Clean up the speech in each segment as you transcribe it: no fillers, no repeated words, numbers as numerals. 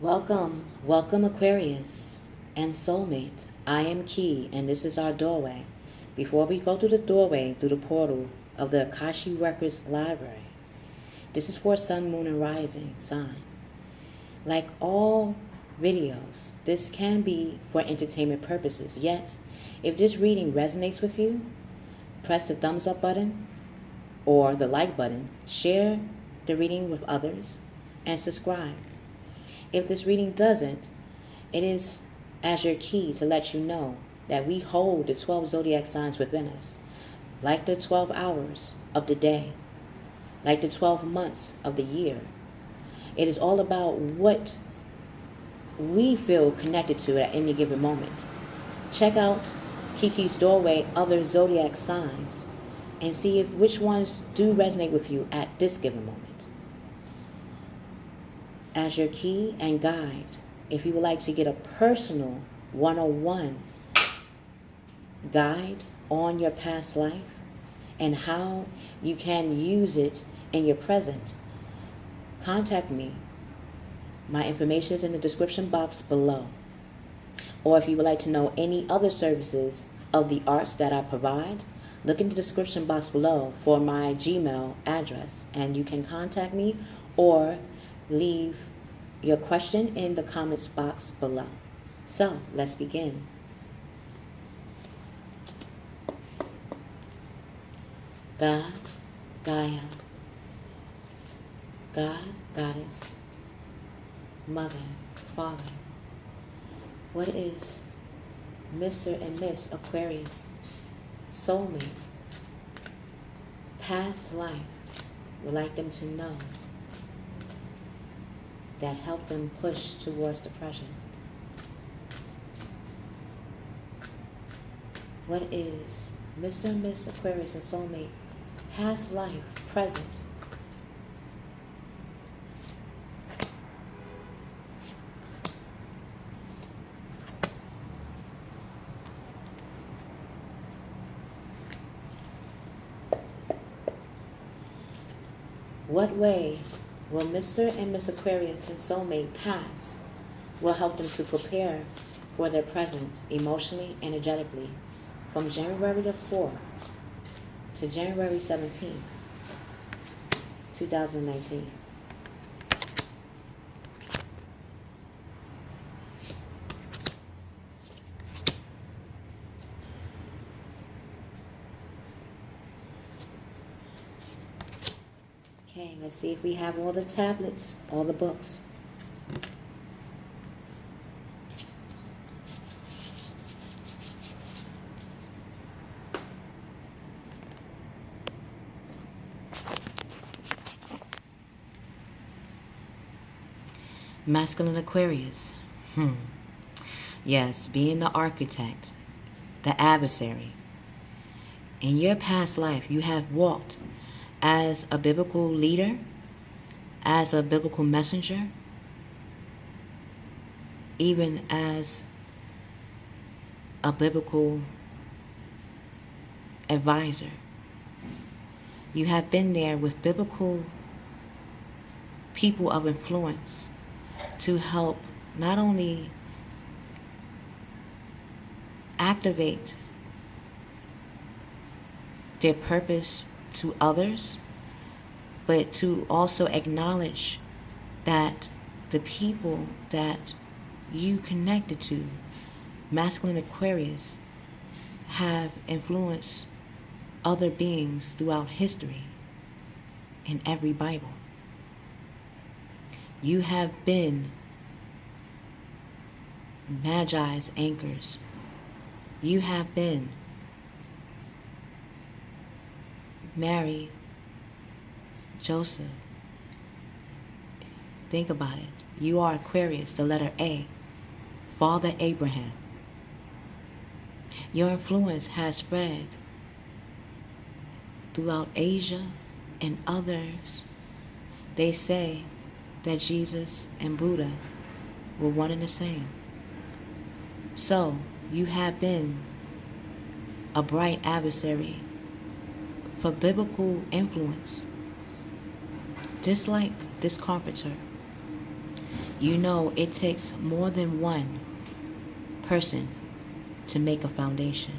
Welcome Aquarius and Soulmate. I am Key and this is our doorway. Before we go through the doorway, through the portal of the Akashic Records Library, this is for Sun, Moon, and Rising sign. Like all videos, this can be for entertainment purposes. Yet, if this reading resonates with you, press the thumbs up button or the like button, share the reading with others, and subscribe. If this reading doesn't, it is as your key to let you know that we hold the 12 zodiac signs within us, like the 12 hours of the day, like the 12 months of the year. It is all about what we feel connected to at any given moment. Check out Keykey's Doorway, other zodiac signs, and see if which ones do resonate with you at this given moment. As your key and guide, if you would like to get a personal one-on-one guide on your past life and how you can use it in your present, contact me. My information is in the description box below. Or if you would like to know any other services of the arts that I provide, look in the description box below for my Gmail address and you can contact me or leave your question in the comments box below. So, let's begin. God, Gaia, God, Goddess, Mother, Father. What is Mr. and Miss Aquarius, soulmate, past life would like them to know that help them push towards the present? What is Mr. and Miss Aquarius and soulmate, past life, present? What way will Mr. and Miss Aquarius and soulmate past will help them to prepare for their present emotionally, energetically, from January the 4th to January 17th, 2019. Okay, let's see if we have all the tablets, all the books. Masculine Aquarius. Yes, being the architect, the adversary. In your past life, you have walked as a biblical leader, as a biblical messenger, even as a biblical advisor. You have been there with biblical people of influence to help not only activate their purpose to others, but to also acknowledge that the people that you connected to, masculine Aquarius, have influenced other beings throughout history in every Bible. You have been Magi's anchors. You have been Mary, Joseph. Think about it. You are Aquarius, the letter A, Father Abraham. Your influence has spread throughout Asia and others. They say that Jesus and Buddha were one and the same. So, you have been a bright adversary for biblical influence. Just like this carpenter, You know it takes more than one person to make a foundation.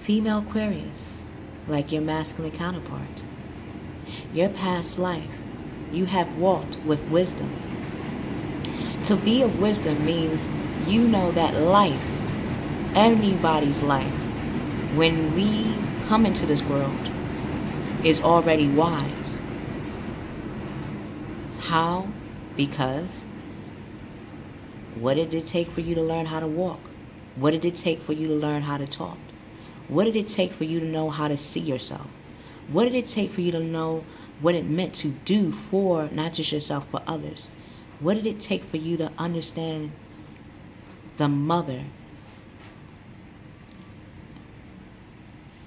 Female Aquarius, like your masculine counterpart, your past life, you have walked with wisdom. To be of wisdom means you know that life, anybody's life, when we come into this world, is already wise. How? Because what did it take for you to learn how to walk? What did it take for you to learn how to talk? What did it take for you to know how to see yourself? What did it take for you to know what it meant to do for not just yourself, for others? What did it take for you to understand the mother,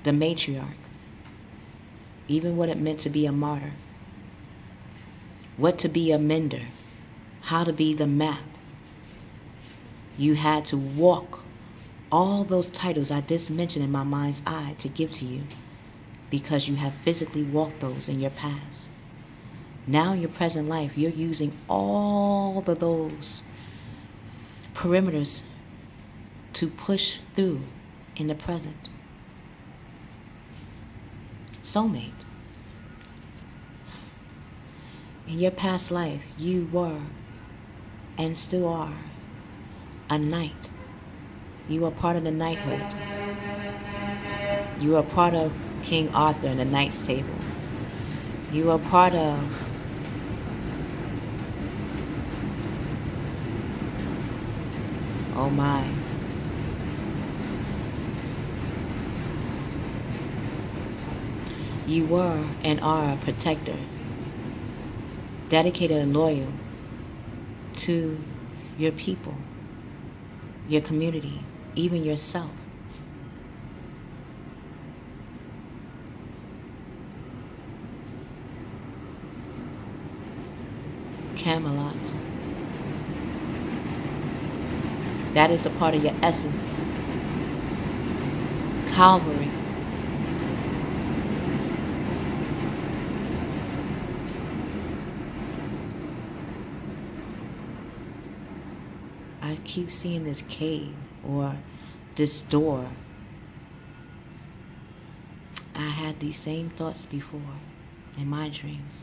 the matriarch, even what it meant to be a martyr, what to be a mender, how to be the map? You had to walk all those titles I just mentioned in my mind's eye to give to you, because you have physically walked those in your past. Now in your present life, you're using all of those perimeters to push through in the present. Soulmate. In your past life, you were and still are a knight. You are part of the knighthood. You are part of King Arthur and the Knight's Table. You are part of oh my. You were and are a protector, dedicated and loyal to your people, your community, even yourself. Camelot. That is a part of your essence. Calvary. I keep seeing this cave or this door. I had these same thoughts before in my dreams.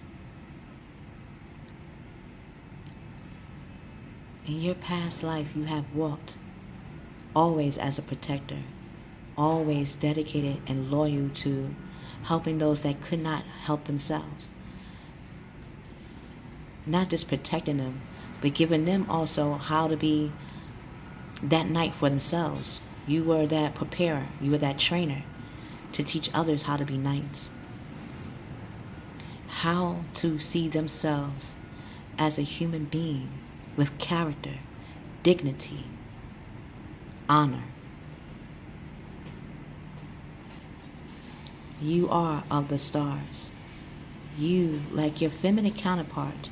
In your past life, you have walked always as a protector, always dedicated and loyal to helping those that could not help themselves. Not just protecting them, but giving them also how to be that knight for themselves. You were that preparer, you were that trainer to teach others how to be knights. How to see themselves as a human being with character, dignity, honor. You are of the stars. You, like your feminine counterpart,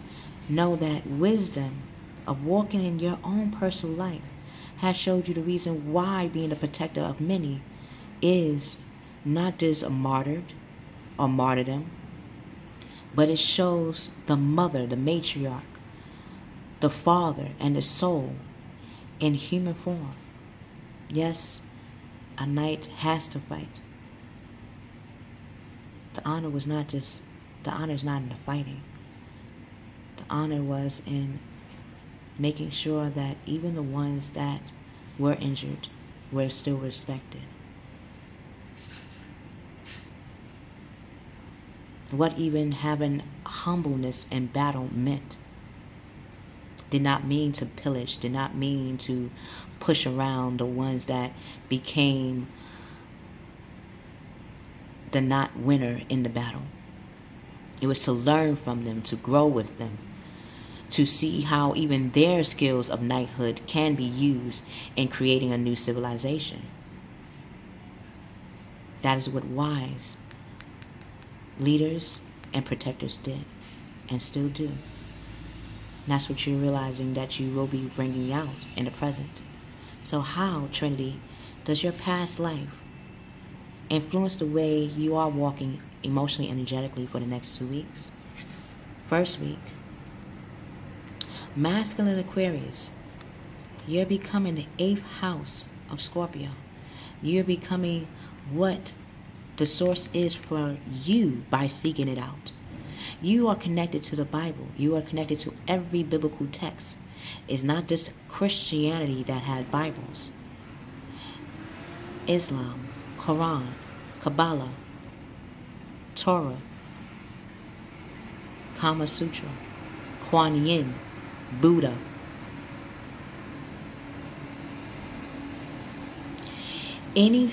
know that wisdom of walking in your own personal life has showed you the reason why being a protector of many is not just a martyred or martyrdom, but it shows the mother, the matriarch, the father, and the soul in human form. Yes, a knight has to fight. The honor is not in the fighting. The honor was in making sure that even the ones that were injured were still respected. What even having humbleness in battle meant did not mean to pillage, did not mean to push around the ones that became the not winner in the battle. It was to learn from them, to grow with them, to see how even their skills of knighthood can be used in creating a new civilization. That is what wise leaders and protectors did and still do. And that's what you're realizing that you will be bringing out in the present. So how, Trinity, does your past life influence the way you are walking emotionally, energetically for the next 2 weeks. First week, masculine Aquarius, you're becoming the 8th house of Scorpio. You're becoming what the source is for you by seeking it out. You are connected to the Bible. You are connected to every biblical text. It's not just Christianity that had Bibles. Islam, Quran, Kabbalah, Torah, Kama Sutra, Kuan Yin, Buddha. Any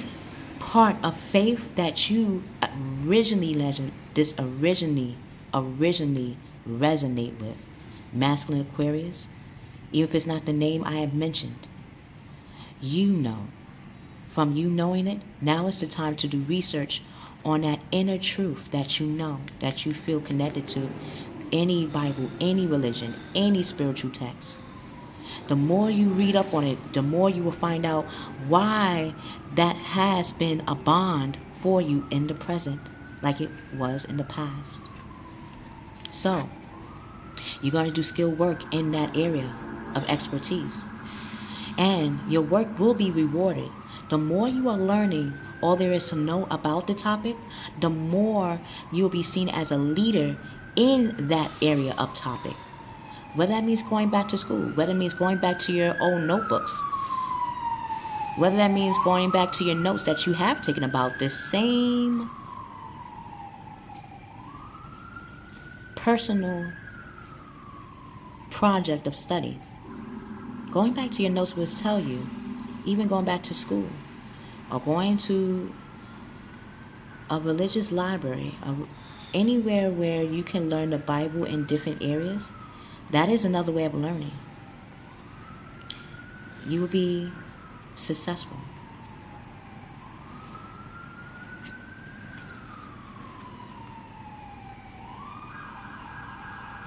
part of faith that you originally resonate with, masculine Aquarius, even if it's not the name I have mentioned, you know. From you knowing it, now is the time to do research on that inner truth that you know, that you feel connected to any Bible, any religion, any spiritual text. The more you read up on it, the more you will find out why that has been a bond for you in the present, like it was in the past. So, you're going to do skill work in that area of expertise. And your work will be rewarded. The more you are learning all there is to know about the topic, the more you'll be seen as a leader in that area of topic. Whether that means going back to school, whether it means going back to your old notebooks, whether that means going back to your notes that you have taken about this same personal project of study. Going back to your notes will tell you, even going back to school or going to a religious library, anywhere where you can learn the Bible in different areas, that is another way of learning. You will be successful.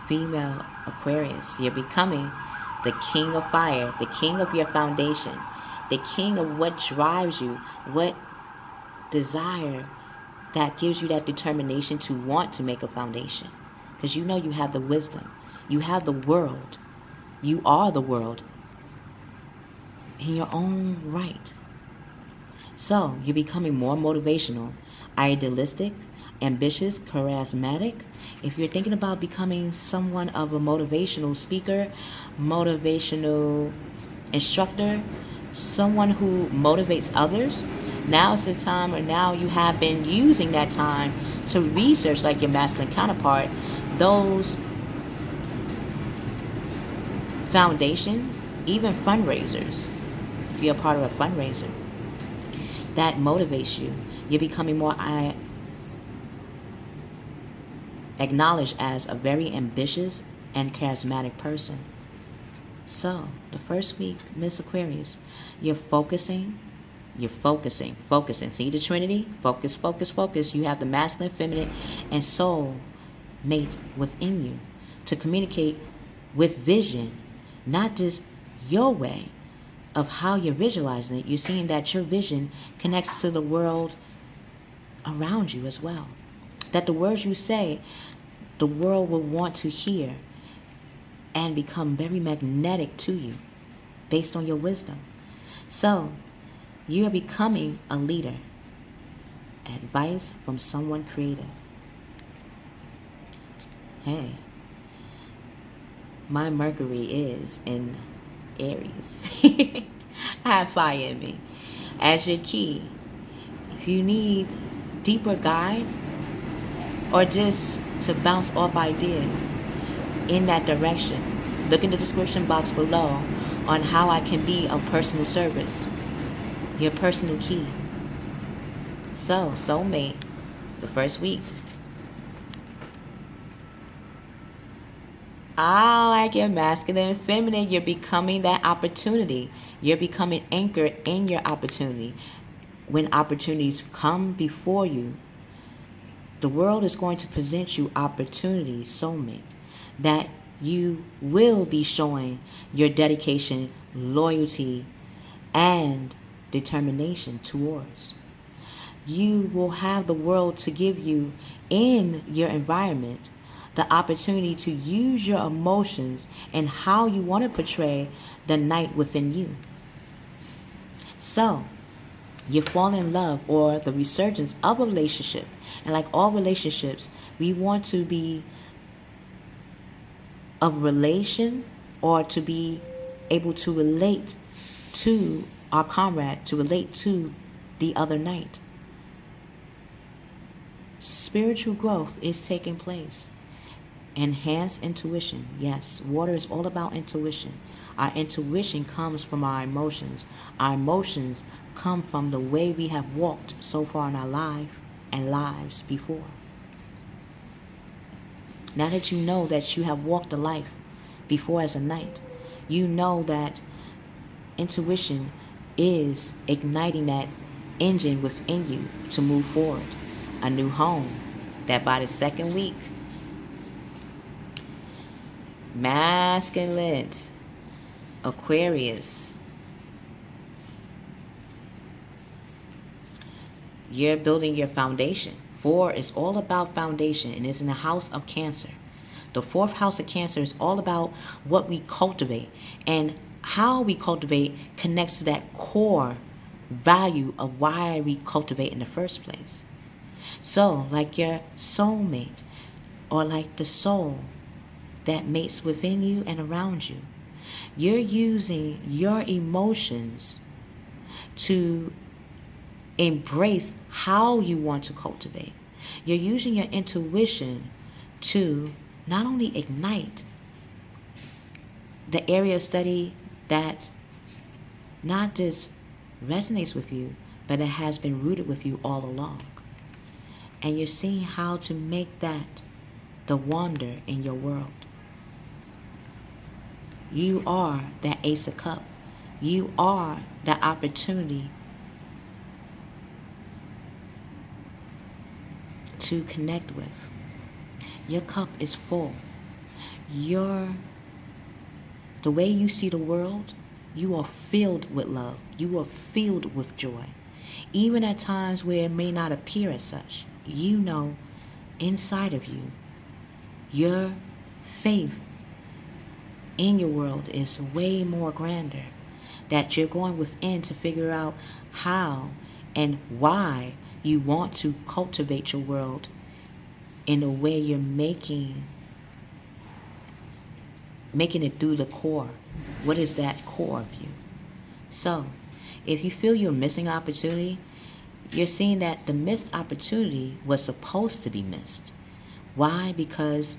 Female Aquarius, you're becoming the king of fire, the king of your foundation, the king of what drives you, what desire that gives you that determination to want to make a foundation. Because you know you have the wisdom. You have the world. You are the world in your own right. So you're becoming more motivational, idealistic, ambitious, charismatic. If you're thinking about becoming someone of a motivational speaker, motivational instructor, someone who motivates others, now's the time, or now you have been using that time to research, like your masculine counterpart, those foundation, even fundraisers. If you're a part of a fundraiser, that motivates you. You're becoming more acknowledged as a very ambitious and charismatic person. So, the first week, Miss Aquarius, you're focusing. See the Trinity? Focus, focus, focus. You have the masculine, feminine, and soul mate within you to communicate with vision, not just your way of how you're visualizing it. You're seeing that your vision connects to the world around you as well. That the words you say, the world will want to hear and become very magnetic to you based on your wisdom. So, you are becoming a leader. Advice from someone creative. Hey, my Mercury is in Aries. I have fire in me. As your key, if you need deeper guide or just to bounce off ideas in that direction, look in the description box below on how I can be of personal service. Your personal key. So, soulmate, the first week. Like your masculine and feminine, you're becoming that opportunity. You're becoming anchored in your opportunity. When opportunities come before you, the world is going to present you opportunities, soulmate, that you will be showing your dedication, loyalty, and determination towards. you will have the world to give you in your environment the opportunity to use your emotions and how you want to portray the night within you. So, you fall in love or the resurgence of a relationship. And like all relationships, we want to be of relation or to be able to relate to our comrade, to relate to the other night. Spiritual growth is taking place. Enhanced intuition. Yes, water is all about intuition. Our intuition comes from our emotions. Our emotions come from the way we have walked so far in our life and lives before. Now that you know that you have walked a life before as a knight, you know that intuition is igniting that engine within you to move forward. A new home that by the second week, masculine, Aquarius, you're building your foundation. 4 is all about foundation and is in the house of Cancer. The 4th house of Cancer is all about what we cultivate, and how we cultivate connects to that core value of why we cultivate in the first place. So, like your soulmate, or like the soul that mates within you and around you, you're using your emotions to embrace how you want to cultivate. You're using your intuition to not only ignite the area of study that not just resonates with you, but it has been rooted with you all along. And you're seeing how to make that the wonder in your world. You are that Ace of Cups. You are that opportunity to connect with. Your cup is full. The way you see the world, you are filled with love. You are filled with joy. Even at times where it may not appear as such, you know inside of you, your faith in your world is way more grander. That you're going within to figure out how and why you want to cultivate your world in a way you're making it through the core. What is that core of you? So, if you feel you're missing opportunity, you're seeing that the missed opportunity was supposed to be missed. Why? Because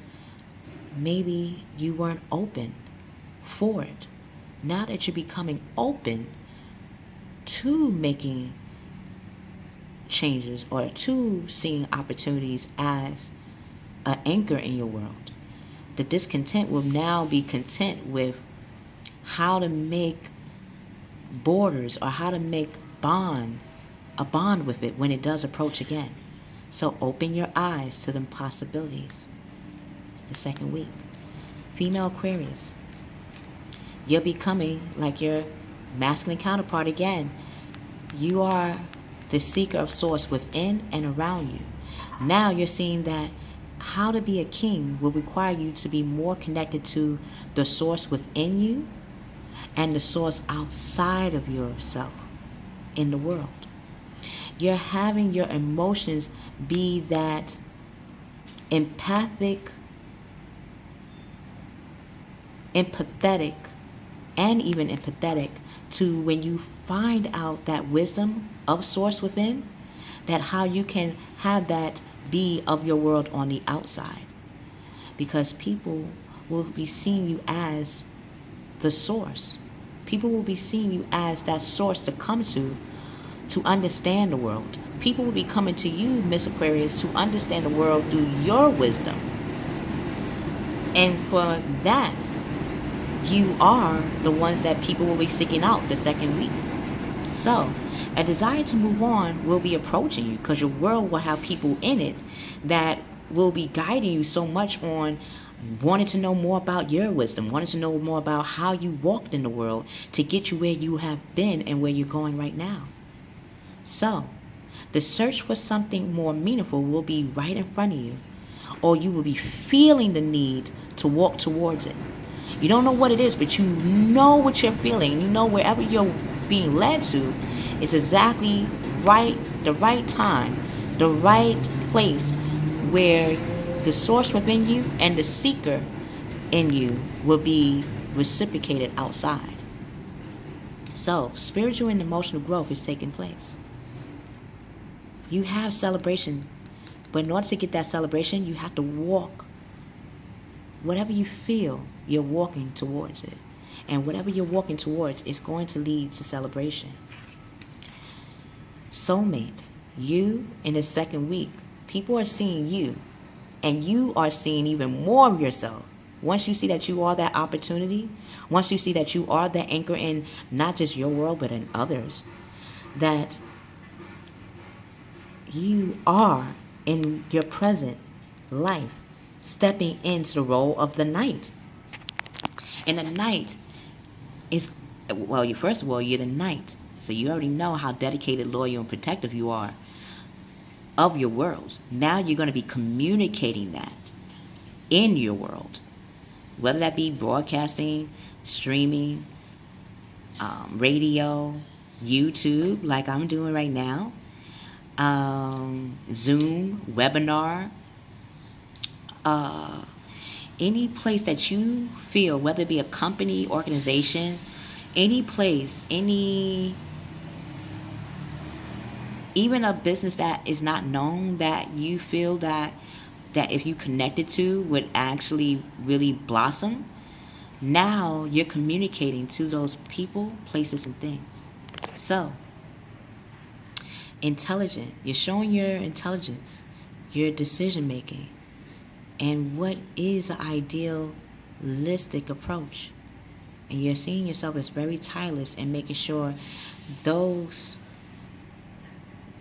maybe you weren't open for it. Now that you're becoming open to making changes or to seeing opportunities as an anchor in your world, the discontent will now be content with how to make borders or how to make a bond with it when it does approach again. So open your eyes to the possibilities. The second week. Female Aquarius. You're becoming like your masculine counterpart again. You are the seeker of source within and around you. Now you're seeing that how to be a king will require you to be more connected to the source within you and the source outside of yourself in the world. You're having your emotions be that empathetic, and even empathetic to when you find out that wisdom of source within, that how you can have that be of your world on the outside. Because people will be seeing you as the source. People will be seeing you as that source to come to understand the world. People will be coming to you, Miss Aquarius, to understand the world through your wisdom. And for that, you are the ones that people will be seeking out the second week. So, a desire to move on will be approaching you because your world will have people in it that will be guiding you so much on wanting to know more about your wisdom, wanting to know more about how you walked in the world to get you where you have been and where you're going right now. So, The search for something more meaningful will be right in front of you, or you will be feeling the need to walk towards it. You don't know what it is, but you know what you're feeling. You know wherever you're being led to is exactly right, the right time, the right place where the source within you and the seeker in you will be reciprocated outside. So, spiritual and emotional growth is taking place. You have celebration, but in order to get that celebration, you have to walk. Whatever you feel, you're walking towards it. And whatever you're walking towards is going to lead to celebration. Soulmate, you in the second week, people are seeing you, and you are seeing even more of yourself. Once you see that you are that opportunity, once you see that you are the anchor in not just your world, but in others, that you are in your present life stepping into the role of the knight. And the knight is, well, first of all, you're the knight. So you already know how dedicated, loyal, and protective you are of your worlds. Now you're going to be communicating that in your world. Whether that be broadcasting, streaming, radio, YouTube, like I'm doing right now, Zoom, webinar, any place that you feel, whether it be a company, organization, any place, even a business that is not known, that you feel that if you connected to would actually really blossom, now you're communicating to those people, places, and things. So, intelligent, you're showing your intelligence, your decision making, and what is the idealistic approach. And you're seeing yourself as very tireless and making sure the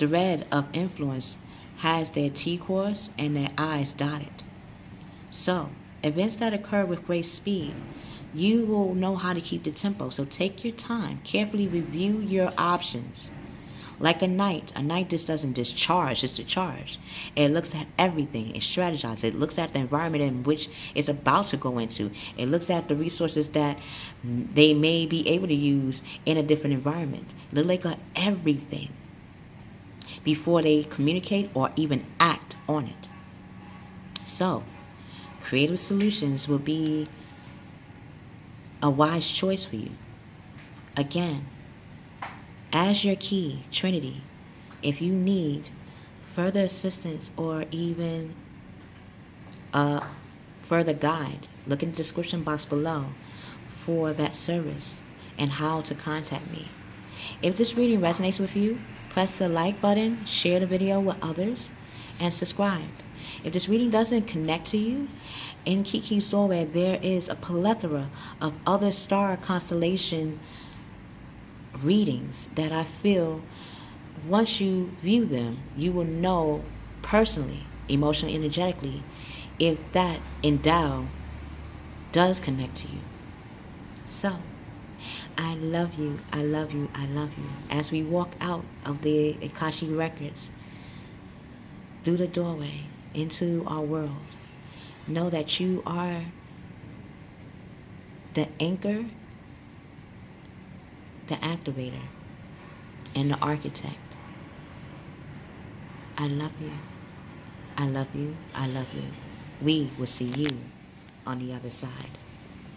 red of influence has their T course and their I's dotted. So, events that occur with great speed, you will know how to keep the tempo. So take your time, carefully review your options. Like a knight just doesn't discharge, it's a charge. It looks at everything, it strategizes, it looks at the environment in which it's about to go into. It looks at the resources that they may be able to use in a different environment. It looks at everything before they communicate or even act on it. So, creative solutions will be a wise choice for you. Again, as your key, Trinity, if you need further assistance or even a further guide, look in the description box below for that service and how to contact me. If this reading resonates with you, press the like button, share the video with others, and subscribe. If this reading doesn't connect to you, in Keykey's Doorway there is a plethora of other star constellation readings that I feel once you view them, you will know personally, emotionally, energetically, if that endow does connect to you. So, I love you, I love you, I love you. As we walk out of the Akashic Records, through the doorway, into our world, know that you are the anchor, the activator, and the architect. I love you. I love you. I love you. We will see you on the other side.